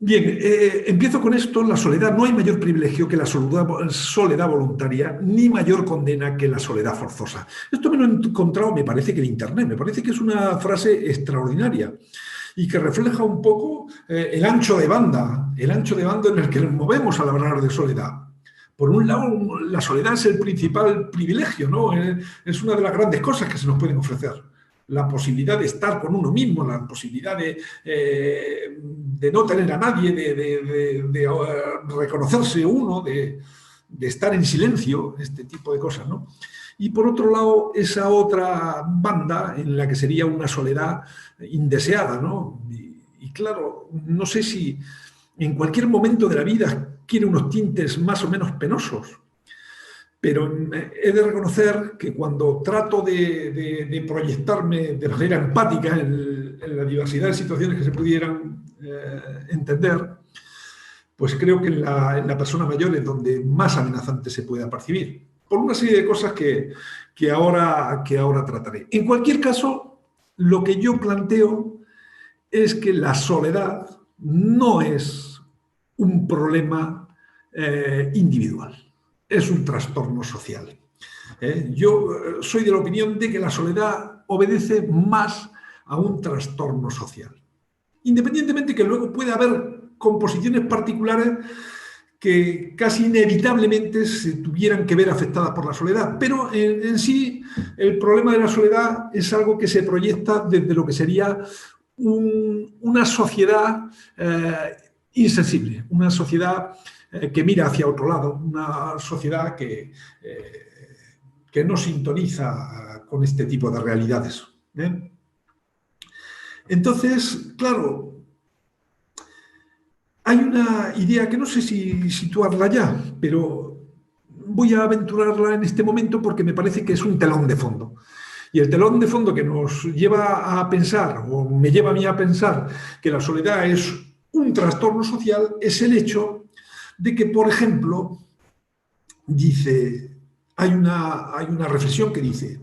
Bien, empiezo con esto. La soledad, no hay mayor privilegio que la soledad voluntaria, ni mayor condena que la soledad forzosa. Esto me lo he encontrado, me parece que en Internet, me parece que es una frase extraordinaria y que refleja un poco el ancho de banda en el que nos movemos al hablar de soledad. Por un lado, la soledad es el principal privilegio, ¿no? Es una de las grandes cosas que se nos pueden ofrecer. La posibilidad de estar con uno mismo, la posibilidad de no tener a nadie, de reconocerse uno, de estar en silencio, este tipo de cosas, ¿no? Y por otro lado, esa otra banda en la que sería una soledad indeseada, ¿no? Y claro, no sé si en cualquier momento de la vida quiere unos tintes más o menos penosos, pero he de reconocer que cuando trato de proyectarme de manera empática en la diversidad de situaciones que se pudieran entender, pues creo que en la persona mayor es donde más amenazante se puede percibir, por una serie de cosas que ahora trataré. En cualquier caso, lo que yo planteo es que la soledad no es un problema individual, es un trastorno social. Yo soy de la opinión de que la soledad obedece más a un trastorno social. Independientemente que luego pueda haber composiciones particulares que casi inevitablemente se tuvieran que ver afectadas por la soledad, pero en sí el problema de la soledad es algo que se proyecta desde lo que sería una sociedad insensible, una sociedad que mira hacia otro lado, una sociedad que no sintoniza con este tipo de realidades. Entonces, claro, hay una idea que no sé si situarla ya, pero voy a aventurarla en este momento porque me parece que es un telón de fondo. Y el telón de fondo que nos lleva a pensar, o me lleva a mí a pensar, que la soledad es un trastorno social, es el hecho de que, por ejemplo, hay una reflexión que dice,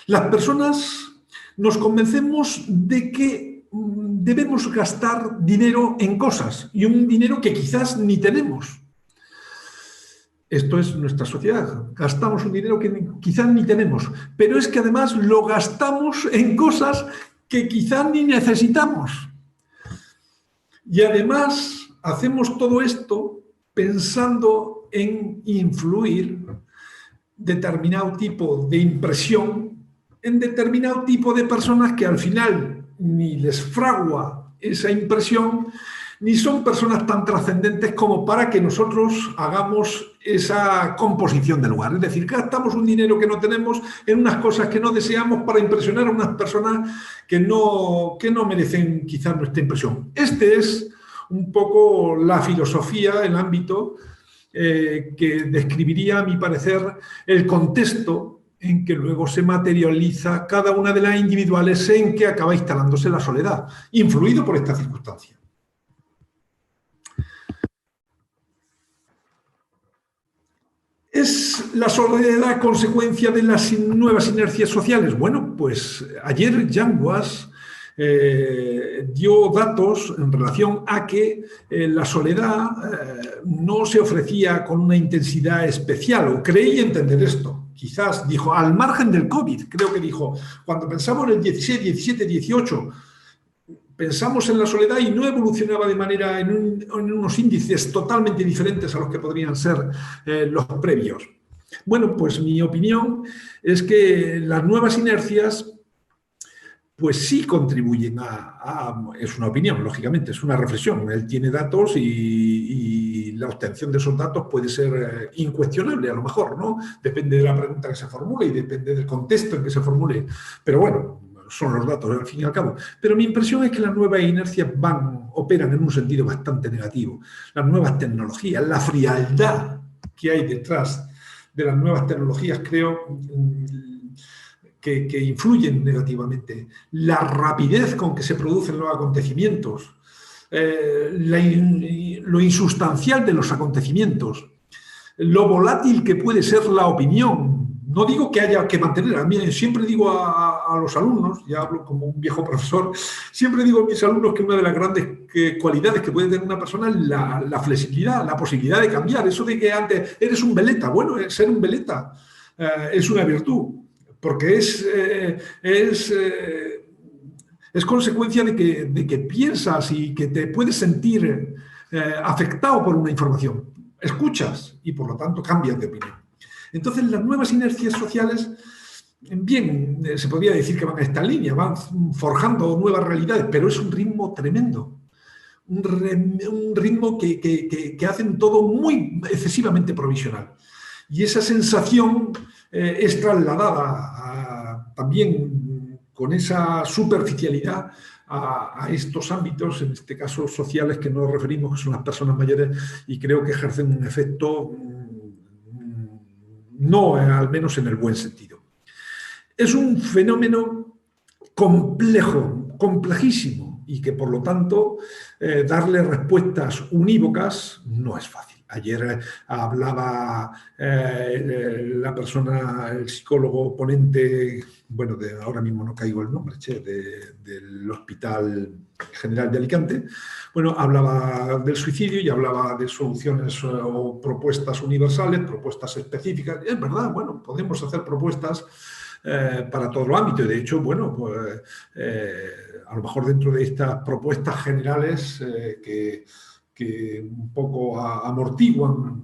las personas nos convencemos de que debemos gastar dinero en cosas, y un dinero que quizás ni tenemos. Esto es nuestra sociedad. Gastamos un dinero que quizás ni tenemos, pero es que además lo gastamos en cosas que quizás ni necesitamos. Y además hacemos todo esto pensando en influir determinado tipo de impresión en determinado tipo de personas que al final ni les fragua esa impresión, ni son personas tan trascendentes como para que nosotros hagamos esa composición del lugar. Es decir, gastamos un dinero que no tenemos en unas cosas que no deseamos para impresionar a unas personas que no merecen quizás nuestra impresión. Este es un poco la filosofía, el ámbito que describiría, a mi parecer, el contexto en que luego se materializa cada una de las individuales en que acaba instalándose la soledad, influido por esta circunstancia. ¿Es la soledad consecuencia de las nuevas inercias sociales? Bueno, pues ayer Jan Was dio datos en relación a que la soledad no se ofrecía con una intensidad especial, o creí entender esto. Quizás dijo, al margen del COVID, creo que dijo, cuando pensamos en el 16, 17, 18, pensamos en la soledad y no evolucionaba de manera en unos índices totalmente diferentes a los que podrían ser los previos. Bueno, pues mi opinión es que las nuevas inercias pues sí contribuyen es una opinión, lógicamente, es una reflexión. Él tiene datos y la obtención de esos datos puede ser incuestionable, a lo mejor, ¿no? Depende de la pregunta que se formule y depende del contexto en que se formule. Pero bueno, son los datos, al fin y al cabo. Pero mi impresión es que las nuevas inercias operan en un sentido bastante negativo. Las nuevas tecnologías, la frialdad que hay detrás de las nuevas tecnologías, creo que influyen negativamente, la rapidez con que se producen los acontecimientos, lo insustancial de los acontecimientos, lo volátil que puede ser la opinión, no digo que haya que mantener, a mí siempre digo a los alumnos, ya hablo como un viejo profesor, siempre digo a mis alumnos que una de las grandes cualidades que puede tener una persona es la flexibilidad, la posibilidad de cambiar. Eso de que antes eres un veleta, bueno, ser un veleta es una virtud, porque es consecuencia de que piensas y que te puedes sentir afectado por una información. Escuchas y, por lo tanto, cambias de opinión. Entonces, las nuevas inercias sociales, bien, se podría decir que van a esta línea, van forjando nuevas realidades, pero es un ritmo tremendo. Un ritmo que hacen todo muy excesivamente provisional. Y esa sensación es trasladada también con esa superficialidad a estos ámbitos, en este caso sociales, que nos referimos, que son las personas mayores, y creo que ejercen un efecto no, al menos en el buen sentido. Es un fenómeno complejo, complejísimo, y que por lo tanto darle respuestas unívocas no es fácil. Ayer hablaba la persona, el psicólogo ponente, bueno, ahora mismo no caigo el nombre, del Hospital General de Alicante. Bueno, hablaba del suicidio y hablaba de soluciones o propuestas universales, propuestas específicas. Y es verdad, bueno, podemos hacer propuestas para todo el ámbito. Y de hecho, bueno, pues a lo mejor dentro de estas propuestas generales que un poco amortiguan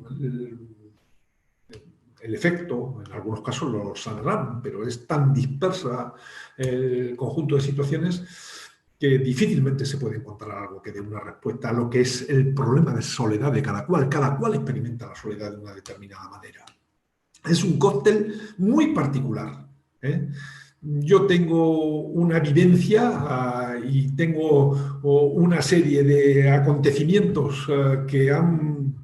el efecto, en algunos casos lo sanarán, pero es tan dispersa el conjunto de situaciones que difícilmente se puede encontrar algo que dé una respuesta a lo que es el problema de soledad de cada cual. Cada cual experimenta la soledad de una determinada manera. Es un cóctel muy particular. Yo tengo una vivencia y tengo una serie de acontecimientos que han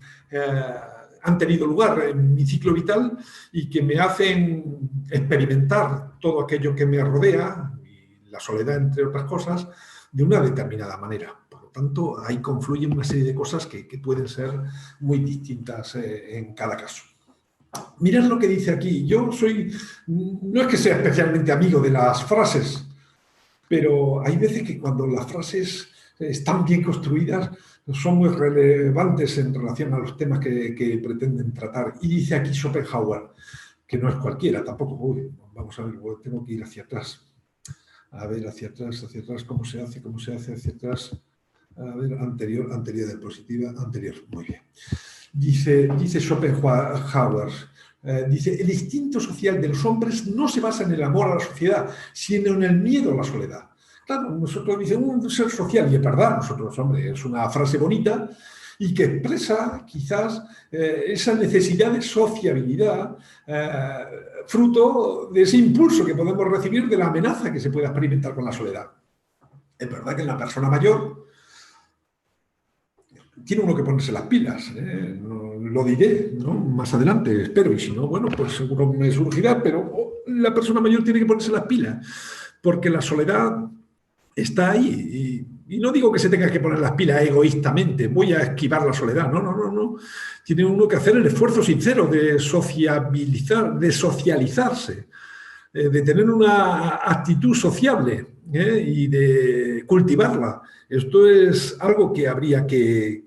tenido lugar en mi ciclo vital y que me hacen experimentar todo aquello que me rodea, y la soledad, entre otras cosas, de una determinada manera. Por lo tanto, ahí confluyen una serie de cosas que pueden ser muy distintas en cada caso. Mirad lo que dice aquí. Yo no es que sea especialmente amigo de las frases, pero hay veces que cuando las frases están bien construidas son muy relevantes en relación a los temas que pretenden tratar. Y dice aquí Schopenhauer, que no es cualquiera tampoco. Uy, vamos a ver, tengo que ir hacia atrás. A ver, hacia atrás, ¿cómo se hace hacia atrás? A ver, anterior, diapositiva, anterior. Muy bien. Dice Schopenhauer, dice, el instinto social de los hombres no se basa en el amor a la sociedad, sino en el miedo a la soledad. Claro, nosotros dicen un ser social, y es verdad, nosotros, hombre, es una frase bonita y que expresa quizás esa necesidad de sociabilidad, fruto de ese impulso que podemos recibir de la amenaza que se puede experimentar con la soledad. Es verdad que en la persona mayor tiene uno que ponerse las pilas, lo diré, ¿no? Más adelante, espero, y si no, bueno, pues seguro me surgirá, pero la persona mayor tiene que ponerse las pilas, porque la soledad está ahí, y no digo que se tenga que poner las pilas egoístamente, voy a esquivar la soledad, no. Tiene uno que hacer el esfuerzo sincero de sociabilizar, de socializarse, de tener una actitud sociable y de cultivarla. Esto es algo que habría que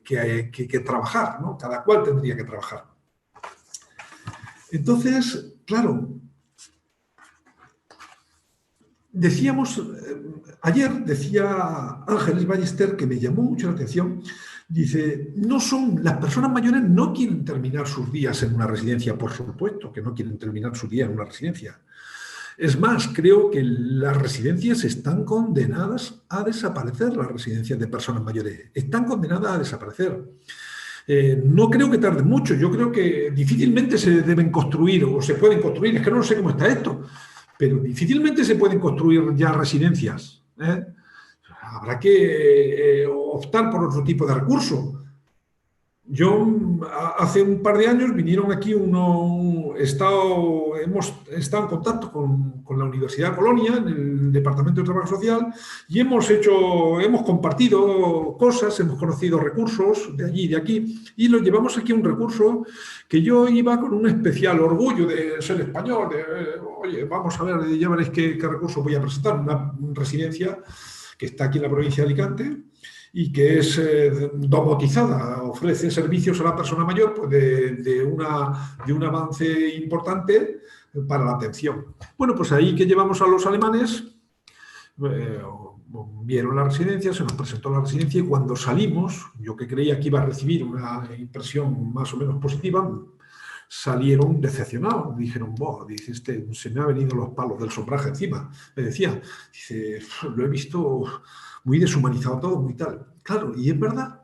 trabajar, ¿no? Cada cual tendría que trabajar. Entonces, claro, decíamos, ayer decía Ángeles Ballester, que me llamó mucho la atención, dice, las personas mayores no quieren terminar sus días en una residencia, por supuesto que no quieren terminar su día en una residencia. Es más, creo que las residencias están condenadas a desaparecer, las residencias de personas mayores. Están condenadas a desaparecer. No creo que tarde mucho. Yo creo que difícilmente se deben construir o se pueden construir. Es que no sé cómo está esto, pero difícilmente se pueden construir ya residencias. Habrá que optar por otro tipo de recursos. Yo hace un par de años vinieron aquí hemos estado en contacto con la Universidad de Colonia, en el Departamento de Trabajo Social, y hemos compartido cosas, hemos conocido recursos de allí y de aquí, y los llevamos aquí a un recurso que yo iba con un especial orgullo de ser español, oye, vamos a ver, ya veréis qué recurso voy a presentar, una residencia que está aquí en la provincia de Alicante, y que es domotizada, ofrece servicios a la persona mayor pues de un avance importante para la atención. Bueno, pues ahí que llevamos a los alemanes, eh, vieron la residencia, se nos presentó la residencia y cuando salimos, yo que creía que iba a recibir una impresión más o menos positiva, salieron decepcionados. Dijeron, dice, se me han venido los palos del sombraje encima. Me decía, dice, lo he visto muy deshumanizado todo, muy tal. Claro, y es verdad.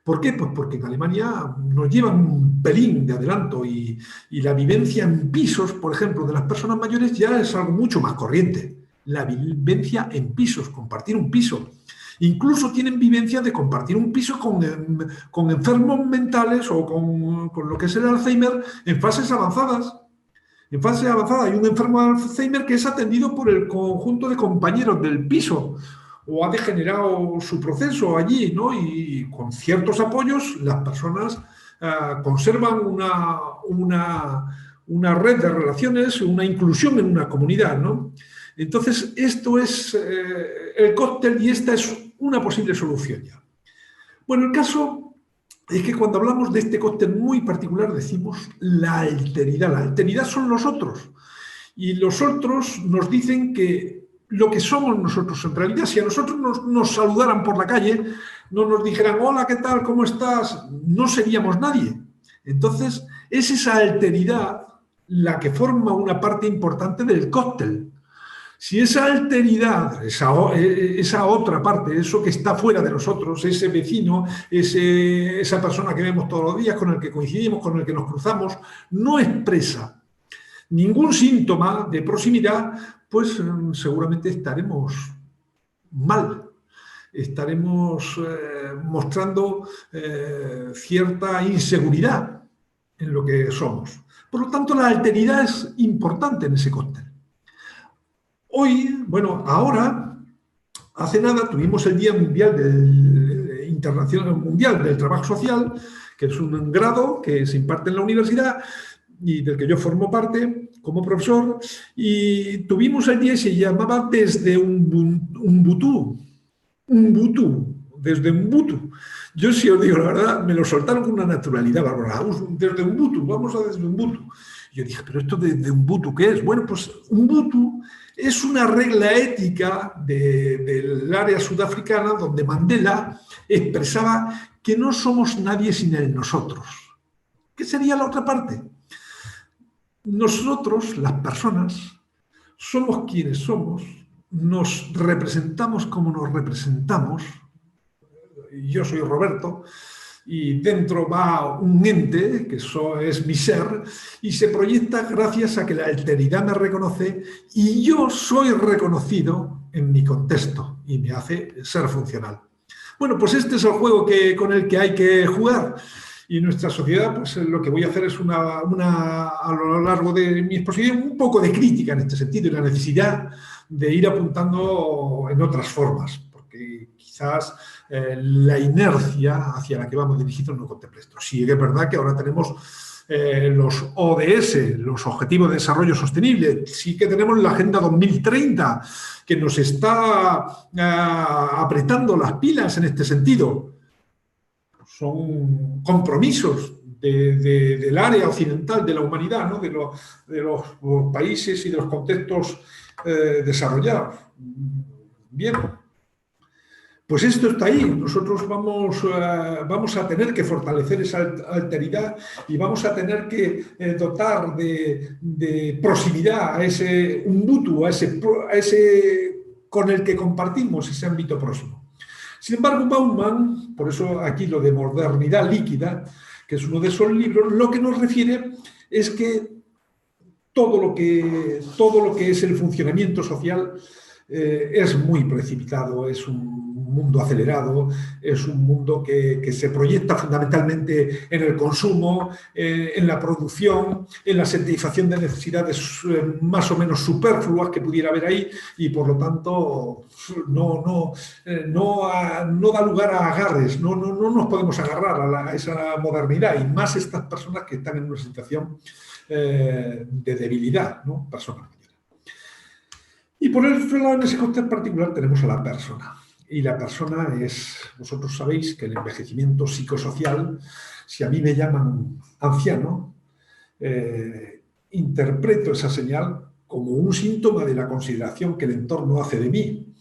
¿Por qué? Pues porque en Alemania nos llevan un pelín de adelanto y la vivencia en pisos, por ejemplo, de las personas mayores ya es algo mucho más corriente. La vivencia en pisos, compartir un piso. Incluso tienen vivencia de compartir un piso con enfermos mentales o con lo que es el Alzheimer en fases avanzadas. En fase avanzada hay un enfermo de Alzheimer que es atendido por el conjunto de compañeros del piso o ha degenerado su proceso allí, ¿no? Y con ciertos apoyos las personas conservan una red de relaciones, una inclusión en una comunidad, ¿no? Entonces, esto es el cóctel y esta es una posible solución ya. Bueno, el caso es que cuando hablamos de este cóctel muy particular decimos la alteridad. La alteridad son los otros. Y los otros nos dicen que lo que somos nosotros en realidad, si a nosotros nos saludaran por la calle, no nos dijeran, hola, ¿qué tal? ¿Cómo estás? No seríamos nadie. Entonces, es esa alteridad la que forma una parte importante del cóctel. Si esa alteridad, esa otra parte, eso que está fuera de nosotros, ese vecino, esa persona que vemos todos los días, con el que coincidimos, con el que nos cruzamos, no expresa ningún síntoma de proximidad, pues seguramente estaremos mal, estaremos mostrando cierta inseguridad en lo que somos. Por lo tanto, la alteridad es importante en ese cóctel. Hoy, bueno, ahora, hace nada tuvimos el Día Internacional Mundial del Trabajo Social, que es un grado que se imparte en la universidad y del que yo formo parte como profesor, y tuvimos el día y se llamaba Desde Ubuntu, desde Ubuntu. Yo sí os digo la verdad, me lo soltaron con una naturalidad bárbara. Desde Ubuntu, vamos a desde Ubuntu. Yo dije, ¿pero esto de Ubuntu qué es? Bueno, pues Ubuntu es una regla ética del área sudafricana donde Mandela expresaba que no somos nadie sin el nosotros. ¿Qué sería la otra parte? Nosotros, las personas, somos quienes somos, nos representamos como nos representamos. Yo soy Roberto y dentro va un ente, que eso es mi ser, y se proyecta gracias a que la alteridad me reconoce y yo soy reconocido en mi contexto y me hace ser funcional. Bueno, pues este es el juego con el que hay que jugar. Y nuestra sociedad, pues lo que voy a hacer es a lo largo de mi exposición, un poco de crítica en este sentido y la necesidad de ir apuntando en otras formas, porque quizás la inercia hacia la que vamos dirigidos no contemple esto. Sí que es verdad que ahora tenemos los ODS, los Objetivos de Desarrollo Sostenible, sí que tenemos la Agenda 2030, que nos está apretando las pilas en este sentido. Son compromisos del área occidental de la humanidad, ¿no? de los países y de los contextos desarrollados. Bien, pues esto está ahí. Nosotros vamos a tener que fortalecer esa alteridad y vamos a tener que dotar de proximidad a ese Ubuntu, a ese con el que compartimos ese ámbito próximo. Sin embargo, Bauman, por eso aquí lo de modernidad líquida, que es uno de esos libros, lo que nos refiere es que todo lo que es el funcionamiento social es muy precipitado, es un un mundo acelerado, es un mundo que se proyecta fundamentalmente en el consumo, en la producción, en la satisfacción de necesidades más o menos superfluas que pudiera haber ahí, y por lo tanto no da lugar a agarres, no nos podemos agarrar a esa modernidad, y más estas personas que están en una situación de debilidad, ¿no? Personas mayores. Y por el otro lado, en ese contexto particular, tenemos a la persona. Y la persona es, vosotros sabéis que el envejecimiento psicosocial, si a mí me llaman anciano, interpreto esa señal como un síntoma de la consideración que el entorno hace de mí.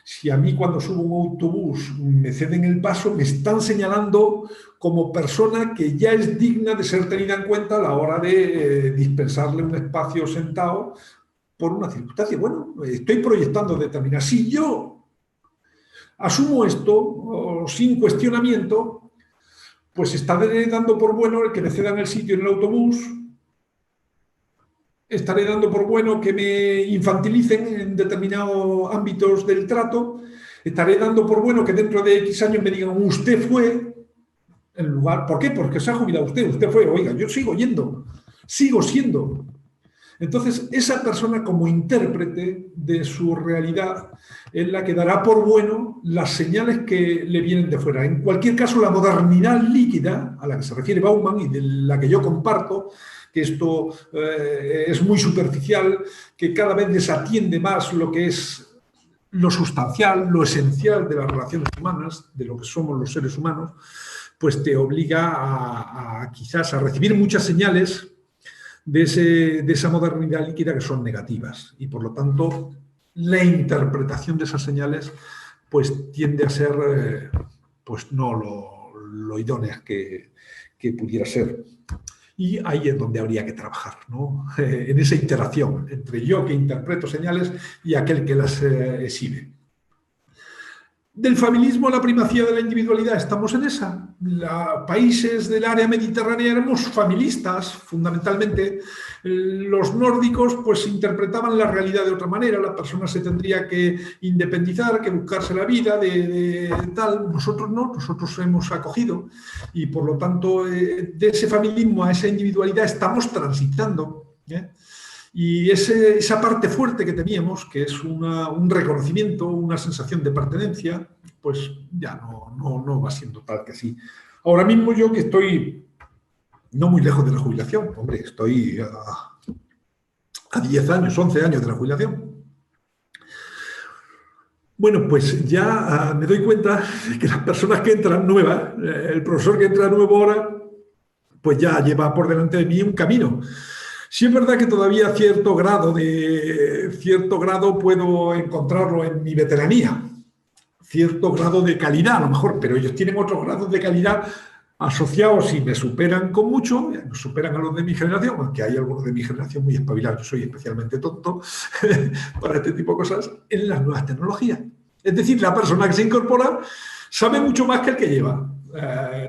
Si a mí cuando subo un autobús me ceden el paso, me están señalando como persona que ya es digna de ser tenida en cuenta a la hora de dispensarle un espacio sentado por una circunstancia. Bueno, estoy proyectando determinada. Si yo asumo esto sin cuestionamiento, pues estaré dando por bueno el que me cedan el sitio en el autobús, estaré dando por bueno que me infantilicen en determinados ámbitos del trato, estaré dando por bueno que dentro de X años me digan usted fue, en lugar, ¿por qué? Porque se ha jubilado usted fue, oiga, yo sigo yendo, sigo siendo. Entonces, esa persona como intérprete de su realidad es la que dará por bueno las señales que le vienen de fuera. En cualquier caso, la modernidad líquida, a la que se refiere Bauman y de la que yo comparto, que esto es muy superficial, que cada vez desatiende más lo que es lo sustancial, lo esencial de las relaciones humanas, de lo que somos los seres humanos, pues te obliga a quizás a recibir muchas señales de esa modernidad líquida que son negativas, y por lo tanto la interpretación de esas señales pues tiende a ser pues no lo idónea que pudiera ser, y ahí es donde habría que trabajar, ¿no? En esa interacción entre yo que interpreto señales y aquel que las exhibe. Del familismo a la primacía de la individualidad, estamos en esa. Países del área mediterránea éramos familistas, fundamentalmente. Los nórdicos pues interpretaban la realidad de otra manera, la persona se tendría que independizar, que buscarse la vida, de tal. Nosotros no, nosotros hemos acogido, y por lo tanto de ese familismo a esa individualidad estamos transitando, ¿eh? Y esa parte fuerte que teníamos, que es un reconocimiento, una sensación de pertenencia, pues ya no va siendo tal que así. Ahora mismo yo que estoy no muy lejos de la jubilación, hombre, estoy a 10 años, 11 años de la jubilación. Bueno, pues ya me doy cuenta que las personas que entran nuevas, el profesor que entra nuevo ahora, pues ya lleva por delante de mí un camino. Sí es verdad que todavía cierto grado puedo encontrarlo en mi veteranía, cierto grado de calidad a lo mejor, pero ellos tienen otros grados de calidad asociados y me superan con mucho, nos superan a los de mi generación, aunque hay algunos de mi generación muy espabilados, yo soy especialmente tonto para este tipo de cosas, en las nuevas tecnologías. Es decir, la persona que se incorpora sabe mucho más que el que lleva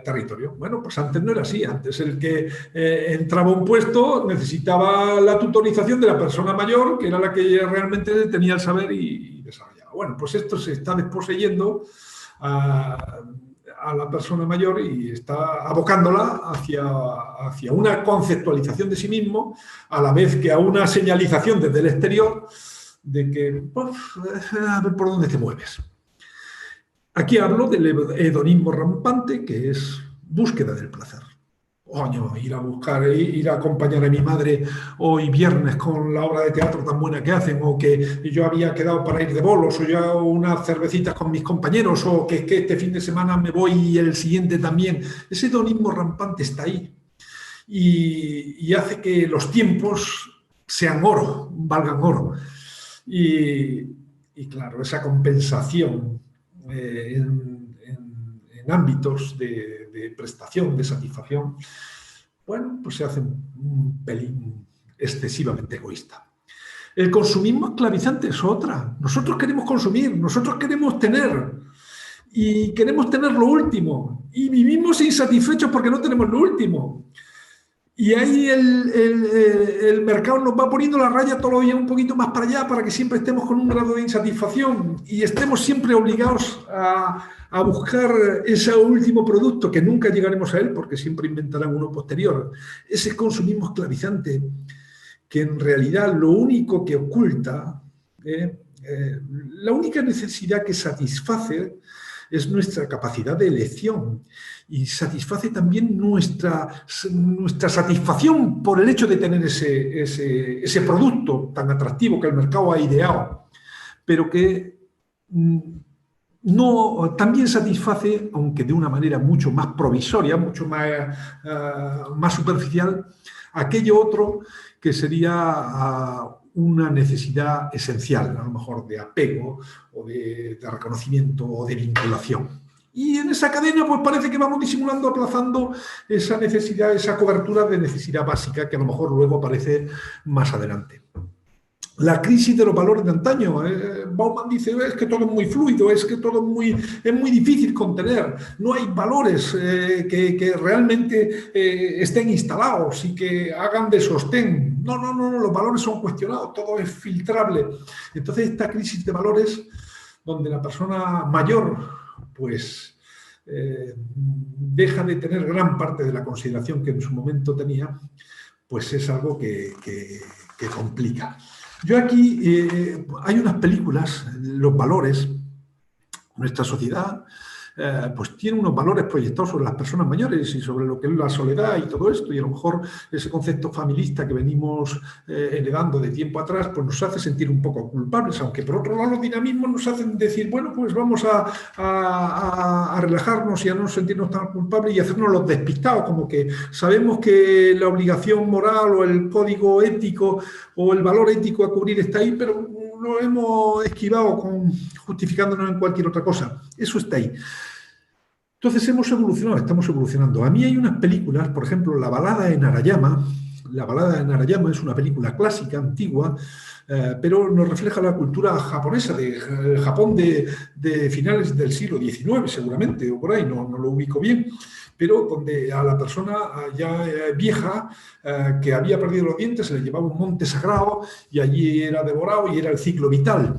territorio. Bueno, pues antes no era así. Antes el que entraba a un puesto necesitaba la tutorización de la persona mayor, que era la que realmente tenía el saber y desarrollaba. Bueno, pues esto se está desposeyendo a la persona mayor y está abocándola hacia una conceptualización de sí mismo, a la vez que a una señalización desde el exterior de que, pues, a ver por dónde te mueves. Aquí hablo del hedonismo rampante, que es búsqueda del placer. Coño, ir a acompañar a mi madre hoy viernes con la obra de teatro tan buena que hacen, o que yo había quedado para ir de bolos, o yo hago unas cervecitas con mis compañeros, o que este fin de semana me voy y el siguiente también. Ese hedonismo rampante está ahí y hace que los tiempos sean oro, valgan oro. Y claro, esa compensación en ámbitos de prestación, de satisfacción, bueno, pues se hace un pelín excesivamente egoísta. El consumismo esclavizante es otra. Nosotros queremos consumir, nosotros queremos tener, y queremos tener lo último, y vivimos insatisfechos porque no tenemos lo último. Y ahí el mercado nos va poniendo la raya todos los días un poquito más para allá para que siempre estemos con un grado de insatisfacción y estemos siempre obligados a buscar ese último producto que nunca llegaremos a él porque siempre inventarán uno posterior. Ese consumismo esclavizante que en realidad lo único que oculta, la única necesidad que satisface es nuestra capacidad de elección y satisface también nuestra satisfacción por el hecho de tener ese producto tan atractivo que el mercado ha ideado, pero que no, también satisface, aunque de una manera mucho más provisoria, mucho más superficial, aquello otro que sería una necesidad esencial, a lo mejor de apego o de reconocimiento o de vinculación. Y en esa cadena pues parece que vamos disimulando, aplazando esa necesidad, esa cobertura de necesidad básica que a lo mejor luego aparece más adelante. La crisis de los valores de antaño. Bauman dice, es que todo es muy fluido, es que todo es muy difícil contener, no hay valores que realmente estén instalados y que hagan de sostén. No, los valores son cuestionados, todo es filtrable. Entonces esta crisis de valores, donde la persona mayor, pues deja de tener gran parte de la consideración que en su momento tenía, pues es algo que complica. Yo aquí, hay unas películas, los valores, nuestra sociedad, pues tiene unos valores proyectados sobre las personas mayores y sobre lo que es la soledad y todo esto, y a lo mejor ese concepto familista que venimos heredando de tiempo atrás, pues nos hace sentir un poco culpables, aunque por otro lado los dinamismos nos hacen decir, bueno, pues vamos a relajarnos y a no sentirnos tan culpables y hacernos los despistados, como que sabemos que la obligación moral o el código ético o el valor ético a cubrir está ahí, pero lo hemos esquivado justificándonos en cualquier otra cosa. Eso está ahí. Entonces hemos evolucionado, estamos evolucionando. A mí hay unas películas, por ejemplo, La balada en Arayama. La balada en Arayama es una película clásica, antigua, pero nos refleja la cultura japonesa, de Japón de finales del siglo XIX, seguramente, o por ahí, no lo ubico bien, pero donde a la persona ya vieja que había perdido los dientes se le llevaba un monte sagrado y allí era devorado y era el ciclo vital.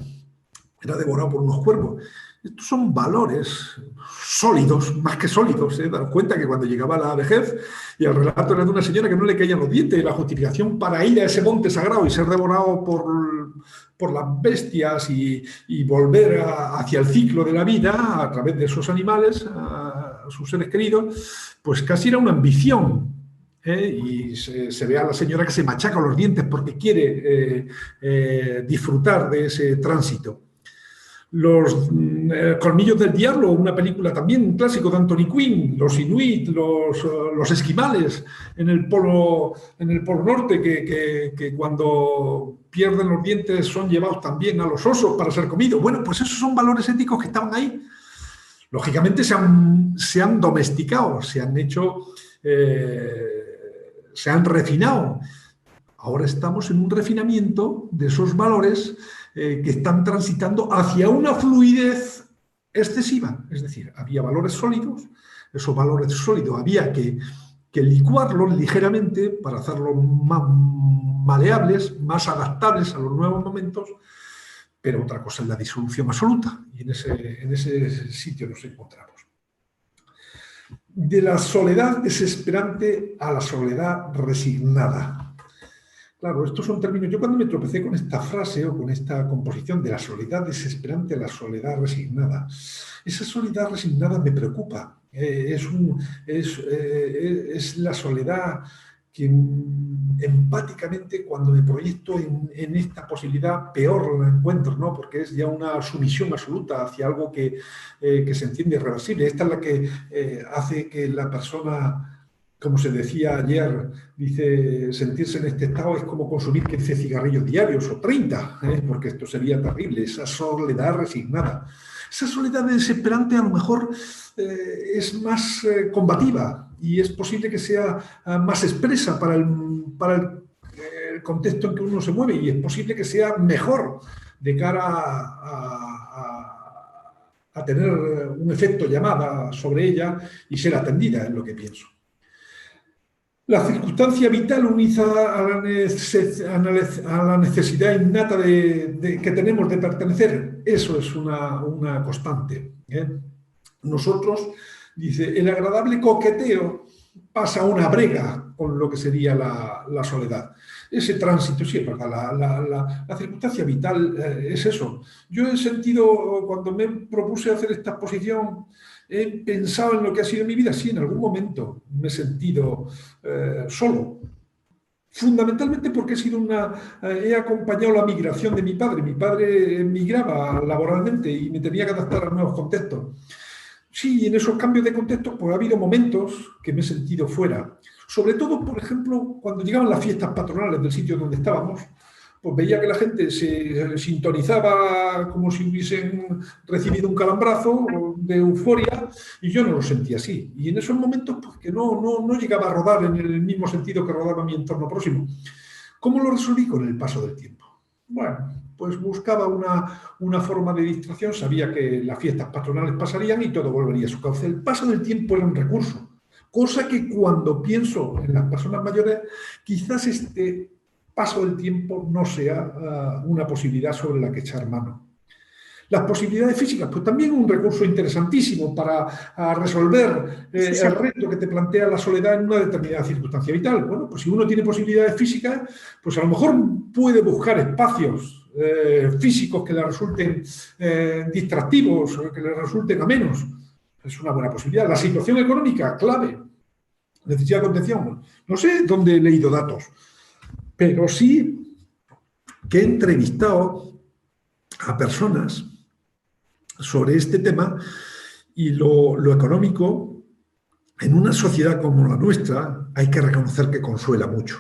Era devorado por unos cuervos. Estos son valores sólidos, más que sólidos. Daros cuenta que cuando llegaba la vejez, y el relato era de una señora que no le caían los dientes, y la justificación para ir a ese monte sagrado y ser devorado por las bestias y volver hacia el ciclo de la vida a través de esos animales, a sus seres queridos, pues casi era una ambición. Y se ve a la señora que se machaca los dientes porque quiere disfrutar de ese tránsito. Los Colmillos del Diablo, una película también, un clásico de Anthony Quinn, los inuit, los esquimales en el polo norte, que cuando pierden los dientes son llevados también a los osos para ser comidos. Bueno, pues esos son valores éticos que estaban ahí. Lógicamente se han domesticado, se han hecho, se han refinado. Ahora estamos en un refinamiento de esos valores que están transitando hacia una fluidez excesiva. Es decir, había valores sólidos, esos valores sólidos había que licuarlos ligeramente para hacerlos más maleables, más adaptables a los nuevos momentos, pero otra cosa es la disolución absoluta, y en ese sitio nos encontramos. De la soledad desesperante a la soledad resignada. Claro, estos son términos. Yo cuando me tropecé con esta frase o con esta composición de la soledad desesperante a la soledad resignada, esa soledad resignada me preocupa. Es la soledad que empáticamente cuando me proyecto en esta posibilidad peor la encuentro, ¿no? Porque es ya una sumisión absoluta hacia algo que se entiende irreversible. Esta es la que hace que la persona, como se decía ayer, dice, sentirse en este estado es como consumir 15 cigarrillos diarios o 30, porque esto sería terrible, esa soledad resignada. Esa soledad desesperante a lo mejor es más combativa y es posible que sea más expresa para el contexto en que uno se mueve, y es posible que sea mejor de cara a tener un efecto llamada sobre ella y ser atendida, es lo que pienso. La circunstancia vital unida a la necesidad innata que tenemos de pertenecer, eso es una constante, ¿eh? Nosotros, dice, el agradable coqueteo pasa a una brega con lo que sería la soledad. Ese tránsito, sí, es verdad, la circunstancia vital es eso. Yo he sentido, cuando me propuse hacer esta exposición, he pensado en lo que ha sido mi vida, sí, en algún momento me he sentido solo. Fundamentalmente porque he acompañado la migración de mi padre. Mi padre migraba laboralmente y me tenía que adaptar a nuevos contextos. Sí, y en esos cambios de contexto pues ha habido momentos que me he sentido fuera. Sobre todo, por ejemplo, cuando llegaban las fiestas patronales del sitio donde estábamos, pues veía que la gente se sintonizaba como si hubiesen recibido un calambrazo de euforia y yo no lo sentía así. Y en esos momentos pues que no llegaba a rodar en el mismo sentido que rodaba mi entorno próximo. ¿Cómo lo resolví? Con el paso del tiempo. Bueno, pues buscaba una forma de distracción, sabía que las fiestas patronales pasarían y todo volvería a su cauce. El paso del tiempo era un recurso, cosa que cuando pienso en las personas mayores, quizás este paso del tiempo no sea una posibilidad sobre la que echar mano. Las posibilidades físicas, pues también un recurso interesantísimo para resolver el reto que te plantea la soledad en una determinada circunstancia vital. Bueno, pues si uno tiene posibilidades físicas, pues a lo mejor puede buscar espacios físicos que le resulten distractivos, que le resulten amenos. Es una buena posibilidad. La situación económica, clave. Necesidad de contención. No sé dónde he leído datos, pero sí que he entrevistado a personas sobre este tema y lo económico, en una sociedad como la nuestra, hay que reconocer que consuela mucho.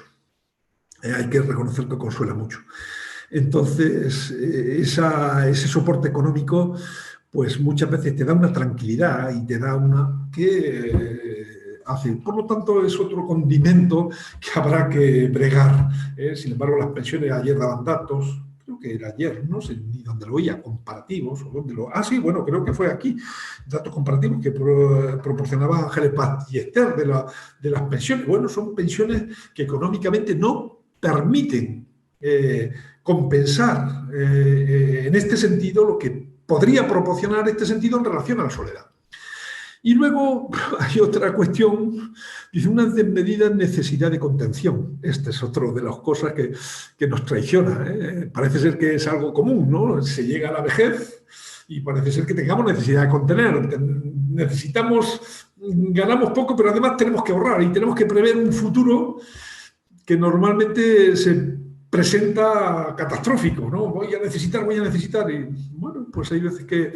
Hay que reconocer que consuela mucho. Entonces, ese soporte económico, pues muchas veces te da una tranquilidad y te da una que hace. Por lo tanto, es otro condimento que habrá que bregar. Sin embargo, las pensiones, ayer daban datos, creo que era ayer, no sé ni dónde lo oía, comparativos, o dónde lo... Ah, sí, bueno, creo que fue aquí, datos comparativos que proporcionaba Ángeles Ballester de las pensiones. Bueno, son pensiones que económicamente no permiten compensar en este sentido lo que podría proporcionar este sentido en relación a la soledad. Y luego hay otra cuestión, dice una desmedida necesidad de contención. Esta es otra de las cosas que nos traiciona. Parece ser que es algo común, ¿no? Se llega a la vejez y parece ser que tengamos necesidad de contener. Ganamos poco, pero además tenemos que ahorrar y tenemos que prever un futuro que normalmente se presenta catastrófico, ¿no? Voy a necesitar. Y bueno, pues hay veces que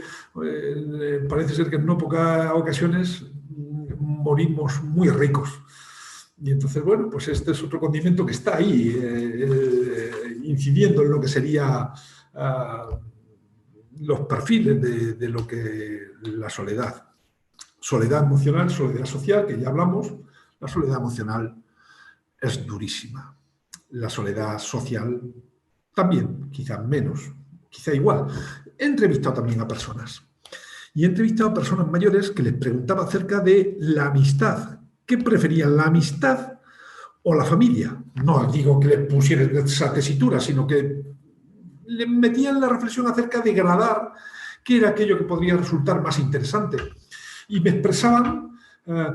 parece ser que en no pocas ocasiones morimos muy ricos. Y entonces, bueno, pues este es otro condimento que está ahí, incidiendo en lo que sería los perfiles de lo que la soledad. Soledad emocional, soledad social, que ya hablamos. La soledad emocional es durísima. La soledad social también, quizá menos, quizá igual. He entrevistado también a personas. Y he entrevistado a personas mayores que les preguntaba acerca de la amistad. ¿Qué preferían, la amistad o la familia? No digo que les pusieran esa tesitura, sino que les metían la reflexión acerca de gradar qué era aquello que podría resultar más interesante. Y me expresaban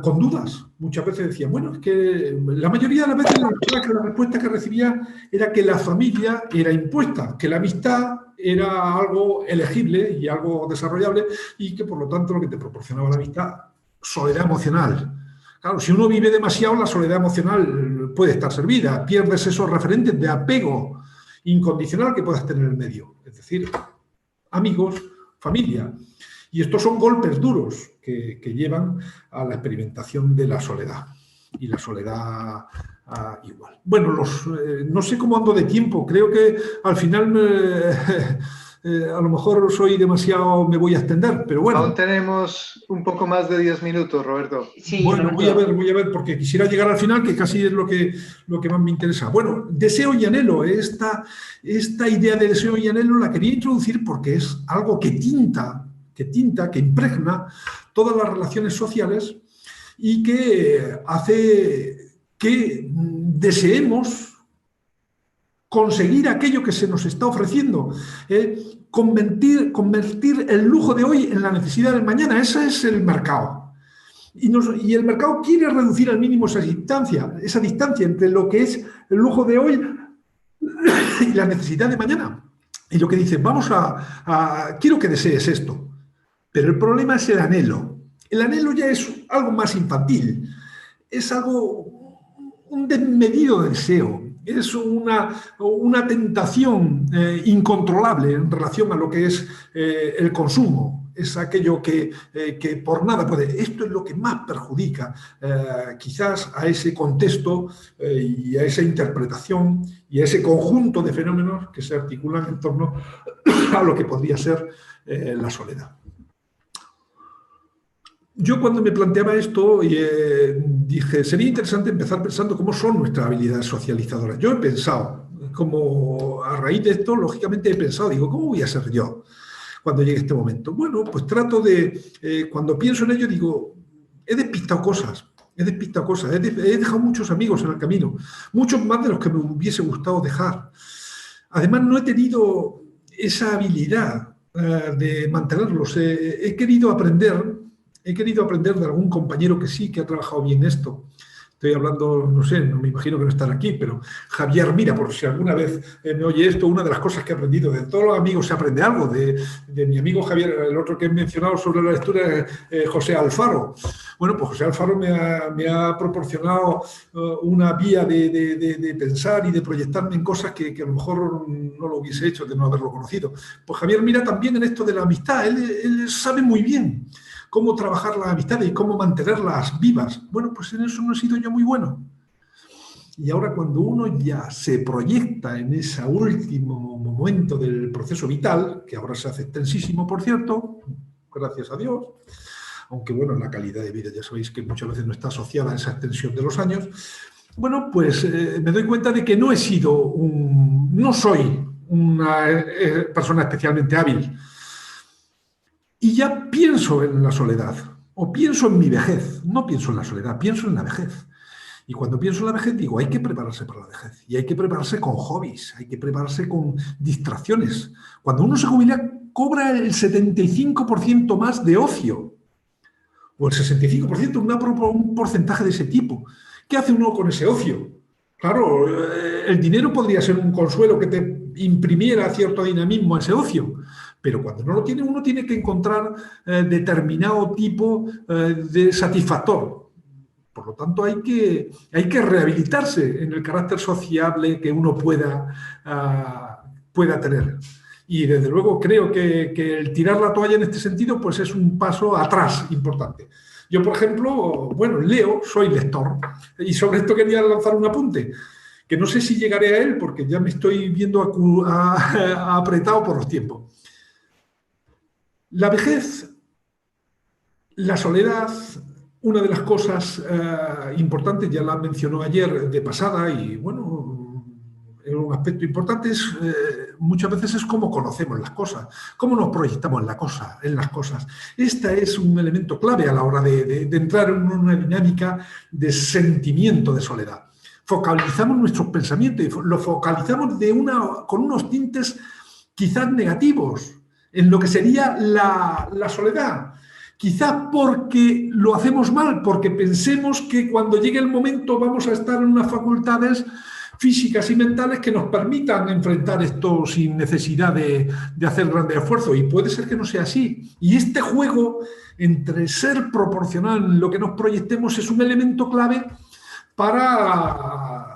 con dudas. Muchas veces decían, bueno, es que la mayoría de las veces la respuesta que recibía era que la familia era impuesta, que la amistad era algo elegible y algo desarrollable y que por lo tanto lo que te proporcionaba la amistad, soledad emocional. Claro, si uno vive demasiado, la soledad emocional puede estar servida, pierdes esos referentes de apego incondicional que puedas tener en el medio, es decir, amigos, familia. Y estos son golpes duros que llevan a la experimentación de la soledad. Y la soledad igual. Bueno, no sé cómo ando de tiempo. Creo que al final a lo mejor me voy a extender, pero bueno. Aún tenemos un poco más de 10 minutos, Roberto. Sí, bueno, Roberto. voy a ver, porque quisiera llegar al final, que casi es lo que más me interesa. Bueno, deseo y anhelo. Esta idea de deseo y anhelo la quería introducir porque es algo que impregna todas las relaciones sociales y que hace que deseemos conseguir aquello que se nos está ofreciendo, convertir el lujo de hoy en la necesidad del mañana. Ese es el mercado. Y el mercado quiere reducir al mínimo esa distancia entre lo que es el lujo de hoy y la necesidad de mañana. Y lo que dice, quiero que desees esto. Pero el problema es el anhelo. El anhelo ya es algo más infantil. Es un desmedido deseo. Es una tentación incontrolable en relación a lo que es el consumo. Es aquello que por nada puede. Esto es lo que más perjudica quizás a ese contexto y a esa interpretación y a ese conjunto de fenómenos que se articulan en torno a lo que podría ser la soledad. Yo cuando me planteaba esto dije, sería interesante empezar pensando cómo son nuestras habilidades socializadoras. Yo he pensado, como a raíz de esto, lógicamente he pensado, digo, ¿cómo voy a ser yo cuando llegue este momento? Bueno, pues trato cuando pienso en ello, digo, he despistado cosas, he dejado muchos amigos en el camino, muchos más de los que me hubiese gustado dejar. Además, no he tenido esa habilidad de mantenerlos. He querido aprender de algún compañero que sí, que ha trabajado bien esto. Estoy hablando, no sé, no me imagino que no estará aquí, pero Javier Mira, por si alguna vez me oye esto, una de las cosas que he aprendido, de todos los amigos se aprende algo, de mi amigo Javier, el otro que he mencionado sobre la lectura, José Alfaro. Bueno, pues José Alfaro me ha proporcionado una vía de pensar y de proyectarme en cosas que a lo mejor no lo hubiese hecho de no haberlo conocido. Pues Javier Mira también en esto de la amistad, él sabe muy bien cómo trabajar las amistades y cómo mantenerlas vivas. Bueno, pues en eso no he sido yo muy bueno. Y ahora cuando uno ya se proyecta en ese último momento del proceso vital, que ahora se hace extensísimo, por cierto, gracias a Dios, aunque bueno, la calidad de vida ya sabéis que muchas veces no está asociada a esa extensión de los años, bueno, pues me doy cuenta de que no soy una persona especialmente hábil. Y ya pienso en la soledad, o pienso en mi vejez. No pienso en la soledad, pienso en la vejez. Y cuando pienso en la vejez digo, hay que prepararse para la vejez. Y hay que prepararse con hobbies, hay que prepararse con distracciones. Cuando uno se jubila, cobra el 75% más de ocio. O el 65%, un porcentaje de ese tipo. ¿Qué hace uno con ese ocio? Claro, el dinero podría ser un consuelo que te imprimiera cierto dinamismo a ese ocio. Pero cuando no lo tiene, uno tiene que encontrar determinado tipo de satisfactor. Por lo tanto, hay que rehabilitarse en el carácter sociable que uno pueda tener. Y desde luego creo que el tirar la toalla en este sentido pues es un paso atrás importante. Yo, por ejemplo, bueno, leo, soy lector, y sobre esto quería lanzar un apunte, que no sé si llegaré a él porque ya me estoy viendo apretado por los tiempos. La vejez, la soledad, una de las cosas importantes, ya la mencionó ayer de pasada y bueno, es un aspecto importante, muchas veces es cómo conocemos las cosas, cómo nos proyectamos en las cosas. Este es un elemento clave a la hora de entrar en una dinámica de sentimiento de soledad. Focalizamos nuestros pensamientos y lo focalizamos con unos tintes quizás negativos en lo que sería la soledad. Quizás porque lo hacemos mal, porque pensemos que cuando llegue el momento vamos a estar en unas facultades físicas y mentales que nos permitan enfrentar esto sin necesidad de hacer grandes esfuerzos. Y puede ser que no sea así. Y este juego entre ser proporcional en lo que nos proyectemos es un elemento clave para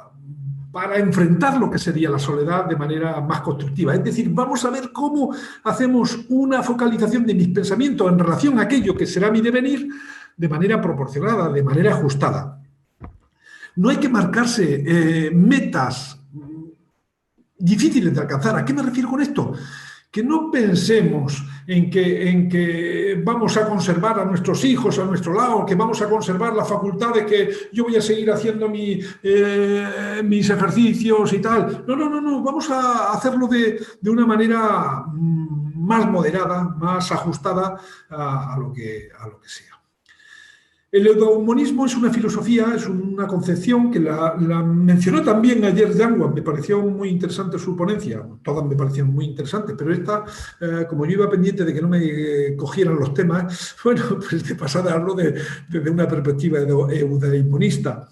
enfrentar lo que sería la soledad de manera más constructiva. Es decir, vamos a ver cómo hacemos una focalización de mis pensamientos en relación a aquello que será mi devenir de manera proporcionada, de manera ajustada. No hay que marcarse metas difíciles de alcanzar. ¿A qué me refiero con esto? Que no pensemos en que vamos a conservar a nuestros hijos a nuestro lado, que vamos a conservar las facultades, que yo voy a seguir haciendo mis ejercicios y tal. No. Vamos a hacerlo de una manera más moderada, más ajustada a lo que sea. El eudaimonismo es una filosofía, es una concepción que la mencionó también ayer Yanguas. Me pareció muy interesante su ponencia. Todas me parecieron muy interesantes, pero esta, como yo iba pendiente de que no me cogieran los temas, bueno, pues de pasada hablo desde una perspectiva eudaimonista.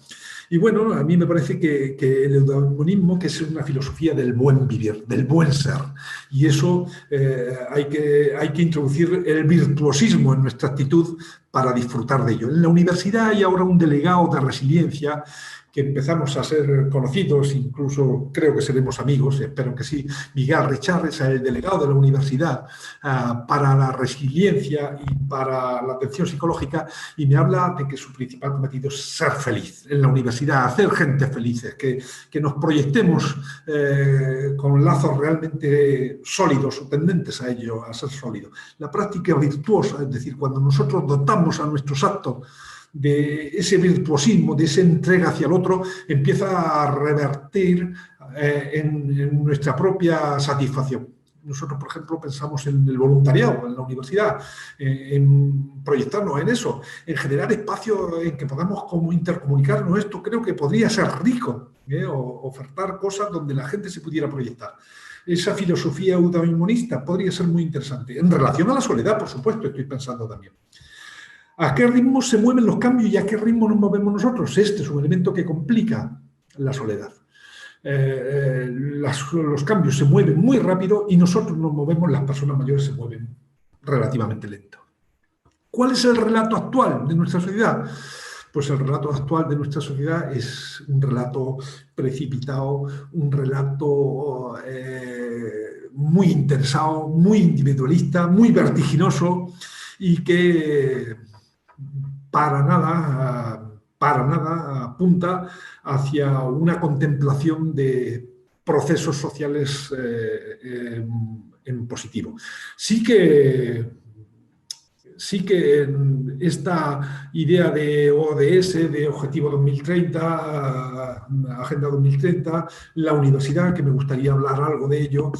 Y bueno, a mí me parece que el eudaimonismo, que es una filosofía del buen vivir, del buen ser, y eso hay que introducir el virtuosismo en nuestra actitud para disfrutar de ello. En la universidad hay ahora un delegado de resiliencia que empezamos a ser conocidos, incluso creo que seremos amigos, espero que sí. Miguel Richard es el delegado de la universidad para la resiliencia y para la atención psicológica, y me habla de que su principal cometido es ser feliz en la universidad, hacer gente felices, que nos proyectemos con lazos realmente sólidos o tendentes a ello, a ser sólidos. La práctica virtuosa, es decir, cuando nosotros dotamos a nuestros actos de ese virtuosismo, de esa entrega hacia el otro, empieza a revertir en nuestra propia satisfacción. Nosotros, por ejemplo, pensamos en el voluntariado en la universidad, en proyectarnos en eso, en generar espacios en que podamos como intercomunicarnos. Esto creo que podría ser rico, o ofertar cosas donde la gente se pudiera proyectar. Esa filosofía eudaimonista podría ser muy interesante. En relación a la soledad, por supuesto, estoy pensando también. ¿A qué ritmo se mueven los cambios y a qué ritmo nos movemos nosotros? Este es un elemento que complica la soledad. Los cambios se mueven muy rápido y nosotros nos movemos, las personas mayores se mueven relativamente lento. ¿Cuál es el relato actual de nuestra sociedad? Pues el relato actual de nuestra sociedad es un relato precipitado, un relato muy interesado, muy individualista, muy vertiginoso, y que para nada apunta hacia una contemplación de procesos sociales en positivo. Sí que esta idea de ODS, de Objetivo 2030, Agenda 2030, la universidad, que me gustaría hablar algo de ello,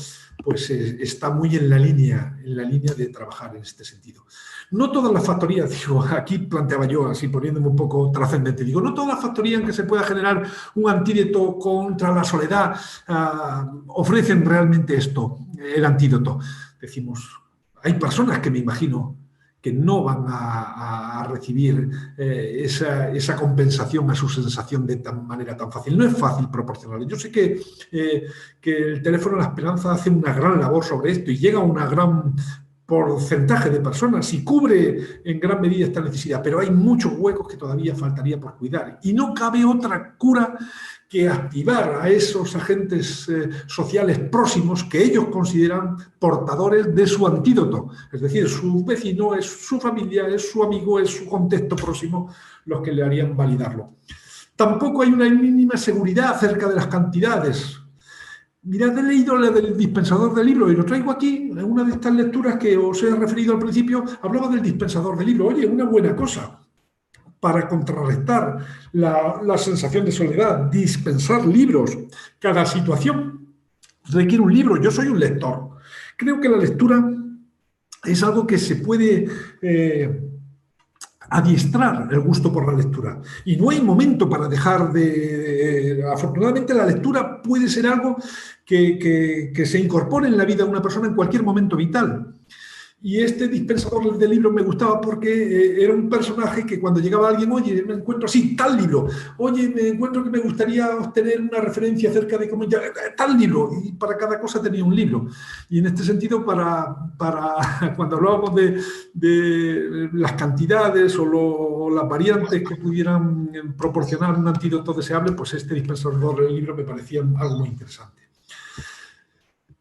pues está muy en la línea de trabajar en este sentido. No todas las factorías, digo, aquí planteaba yo, así poniéndome un poco trascendente, digo, no todas las factorías en que se pueda generar un antídoto contra la soledad ofrecen realmente esto, el antídoto. Decimos, hay personas que me imagino que no van a recibir esa compensación a su sensación de manera tan fácil. No es fácil proporcionarla. Yo sé que el teléfono de la esperanza hace una gran labor sobre esto y llega a una gran porcentaje de personas y cubre en gran medida esta necesidad, pero hay muchos huecos que todavía faltaría por cuidar. Y no cabe otra cura que activar a esos agentes sociales próximos que ellos consideran portadores de su antídoto. Es decir, su vecino, es su familia, es su amigo, es su contexto próximo los que le harían validarlo. Tampoco hay una mínima seguridad acerca de las cantidades. Mirad, he leído la del dispensador de libros y lo traigo aquí, en una de estas lecturas que os he referido al principio, hablaba del dispensador de libros. Oye, una buena cosa para contrarrestar la sensación de soledad, dispensar libros. Cada situación requiere un libro. Yo soy un lector. Creo que la lectura es algo que se puede adiestrar el gusto por la lectura. Y no hay momento para dejar de... Afortunadamente la lectura puede ser algo que se incorpore en la vida de una persona en cualquier momento vital. Y este dispensador de libros me gustaba porque era un personaje que cuando llegaba alguien, oye, me encuentro así, tal libro, oye, me encuentro que me gustaría obtener una referencia acerca de cómo tal libro, y para cada cosa tenía un libro. Y en este sentido, para cuando hablábamos de las cantidades o las variantes que pudieran proporcionar un antídoto deseable, pues este dispensador de libros me parecía algo muy interesante.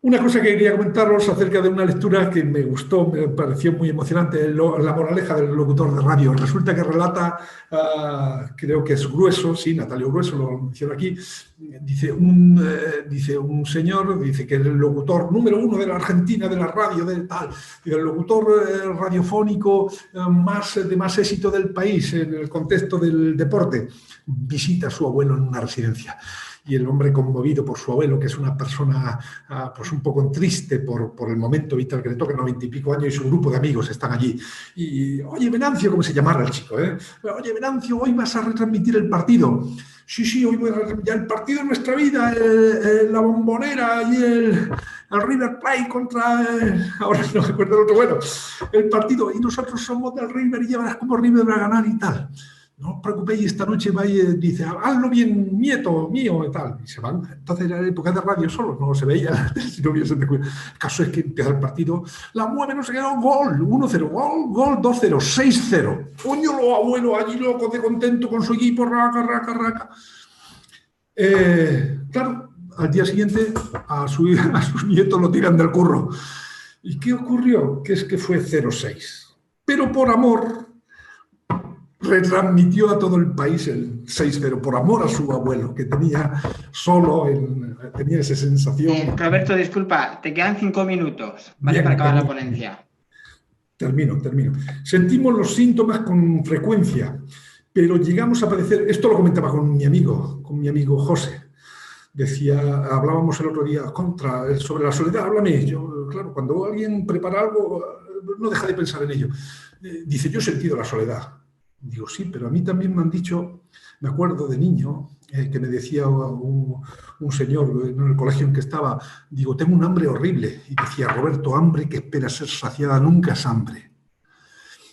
Una cosa que quería comentaros acerca de una lectura que me gustó, me pareció muy emocionante, la moraleja del locutor de radio. Resulta que relata, creo que es Grueso, sí, Natalio Grueso lo menciona aquí, dice un señor, dice que el locutor número 1 de la Argentina, de la radio, del tal, el locutor radiofónico de más éxito del país en el contexto del deporte, visita a su abuelo en una residencia. y el hombre conmovido por su abuelo, que es una persona pues un poco triste por el momento vital que le toca, 90 y pico años, y su grupo de amigos están allí. Y, oye, Venancio, ¿cómo se llamara el chico? Oye, Venancio, hoy vas a retransmitir el partido. Sí, hoy voy a retransmitir el partido de nuestra vida, la Bombonera y el River Plate contra... ahora no me acuerdo el otro, bueno, el partido, y nosotros somos del River y ya verás cómo River va a ganar y tal. No os preocupéis, esta noche va y dice, hazlo bien, nieto mío, y tal. Y se van. Entonces era época de radio solo, no se veía si no hubiese. El caso es que empieza el partido, la mueve, no sé qué, gol, 1-0, gol, 2-0, 6-0. Coño, los abuelos allí locos de contento con su equipo, raca. Claro, al día siguiente a sus nietos lo tiran del curro. ¿Y qué ocurrió? Que es que fue 0-6. Pero por amor retransmitió a todo el país el 6-0, por amor a su abuelo, que tenía tenía esa sensación. Roberto, disculpa, te quedan 5 minutos, ¿vale? Bien, para acabar la ponencia. Termino. Sentimos los síntomas con frecuencia, pero llegamos a padecer, esto lo comentaba con mi amigo José, hablábamos el otro día sobre la soledad, háblame. Yo, claro, cuando alguien prepara algo, no deja de pensar en ello. Dice, yo he sentido la soledad. Digo, sí, pero a mí también me han dicho, me acuerdo de niño, que me decía un señor en el colegio en que estaba, digo, tengo un hambre horrible. Y decía, Roberto, hambre que espera ser saciada nunca es hambre.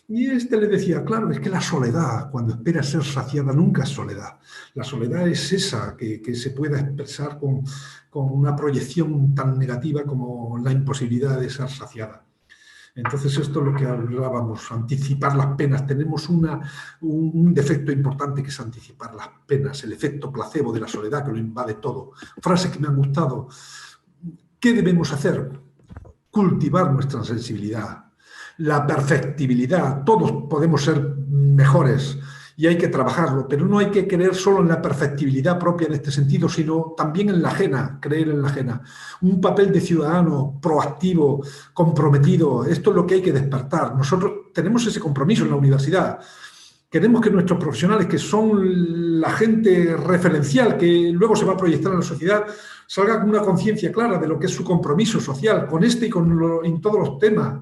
Y le decía, claro, es que la soledad, cuando espera ser saciada, nunca es soledad. La soledad es esa que se pueda expresar con una proyección tan negativa como la imposibilidad de ser saciada. Entonces, esto es lo que hablábamos, anticipar las penas. Tenemos un defecto importante que es anticipar las penas, el efecto placebo de la soledad que lo invade todo. Frases que me han gustado. ¿Qué debemos hacer? Cultivar nuestra sensibilidad, la perfectibilidad. Todos podemos ser mejores y hay que trabajarlo, pero no hay que creer solo en la perfectibilidad propia en este sentido, sino también en la ajena, creer en la ajena. Un papel de ciudadano proactivo, comprometido, esto es lo que hay que despertar. Nosotros tenemos ese compromiso en la universidad. Queremos que nuestros profesionales, que son la gente referencial, que luego se va a proyectar en la sociedad, salgan con una conciencia clara de lo que es su compromiso social, con este y en todos los temas.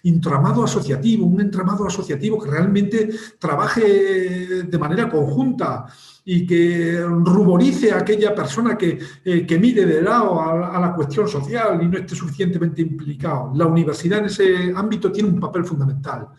Un entramado asociativo que realmente trabaje de manera conjunta y que ruborice a aquella persona que mire de lado a la cuestión social y no esté suficientemente implicado. La universidad en ese ámbito tiene un papel fundamental.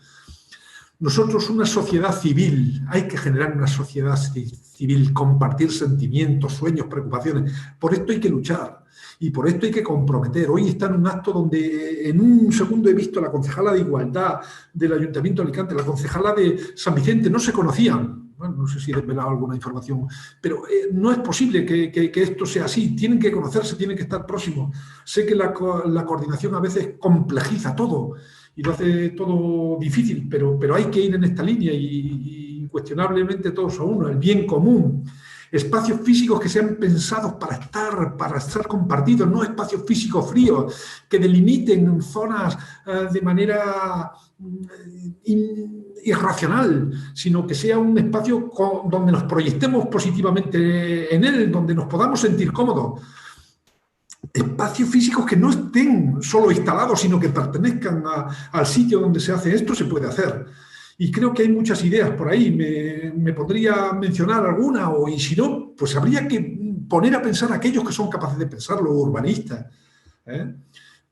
Nosotros, una sociedad civil, hay que generar una sociedad civil, compartir sentimientos, sueños, preocupaciones. Por esto hay que luchar. Y por esto hay que comprometer. Hoy está en un acto donde en un segundo he visto a la concejala de Igualdad del Ayuntamiento de Alicante, la concejala de San Vicente, no se conocían. Bueno, no sé si he desvelado alguna información, pero no es posible que esto sea así. Tienen que conocerse, tienen que estar próximos. Sé que la coordinación a veces complejiza todo y lo hace todo difícil, pero hay que ir en esta línea y incuestionablemente todos a uno, el bien común. Espacios físicos que sean pensados para estar compartidos, no espacios físicos fríos que delimiten zonas de manera irracional, sino que sea un espacio donde nos proyectemos positivamente en él, donde nos podamos sentir cómodos. Espacios físicos que no estén solo instalados, sino que pertenezcan al sitio donde se hace esto, se puede hacer. Y creo que hay muchas ideas por ahí, me podría mencionar alguna, y si no, pues habría que poner a pensar a aquellos que son capaces de pensar, los urbanistas.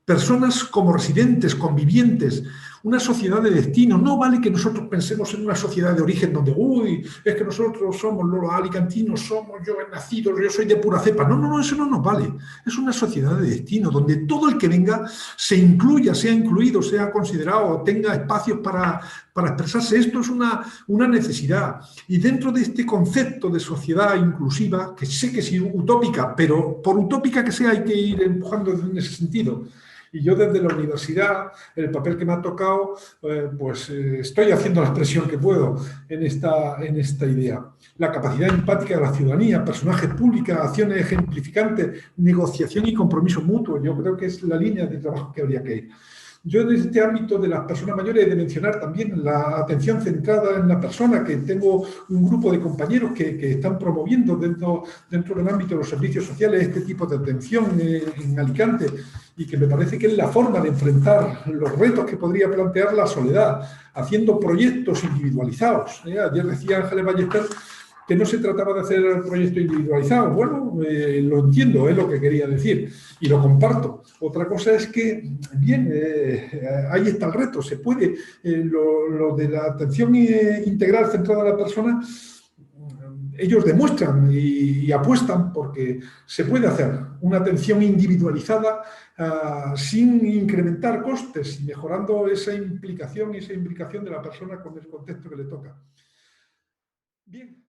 Personas como residentes, convivientes, una sociedad de destino. No vale que nosotros pensemos en una sociedad de origen donde, es que nosotros somos los alicantinos, yo he nacido, yo soy de pura cepa. No, eso no nos vale. Es una sociedad de destino donde todo el que venga se incluya, sea incluido, sea considerado, tenga espacios para expresarse. Esto es una necesidad. Y dentro de este concepto de sociedad inclusiva, que sé que es utópica, pero por utópica que sea hay que ir empujando en ese sentido. Y yo desde la universidad, el papel que me ha tocado, estoy haciendo la expresión que puedo en esta idea. La capacidad empática de la ciudadanía, personajes públicos, acciones ejemplificantes, negociación y compromiso mutuo. Yo creo que es la línea de trabajo que habría que ir. Yo en este ámbito de las personas mayores he de mencionar también la atención centrada en la persona, que tengo un grupo de compañeros que están promoviendo dentro del ámbito de los servicios sociales este tipo de atención en Alicante, y que me parece que es la forma de enfrentar los retos que podría plantear la soledad, haciendo proyectos individualizados. Ayer decía Ángeles Ballester que no se trataba de hacer proyectos individualizados. Bueno, lo entiendo, es lo que quería decir y lo comparto. Otra cosa es que, bien, ahí está el reto. Se puede, lo de la atención integral centrada en la persona, ellos demuestran y apuestan porque se puede hacer una atención individualizada sin incrementar costes y mejorando esa implicación de la persona con el contexto que le toca. Bien.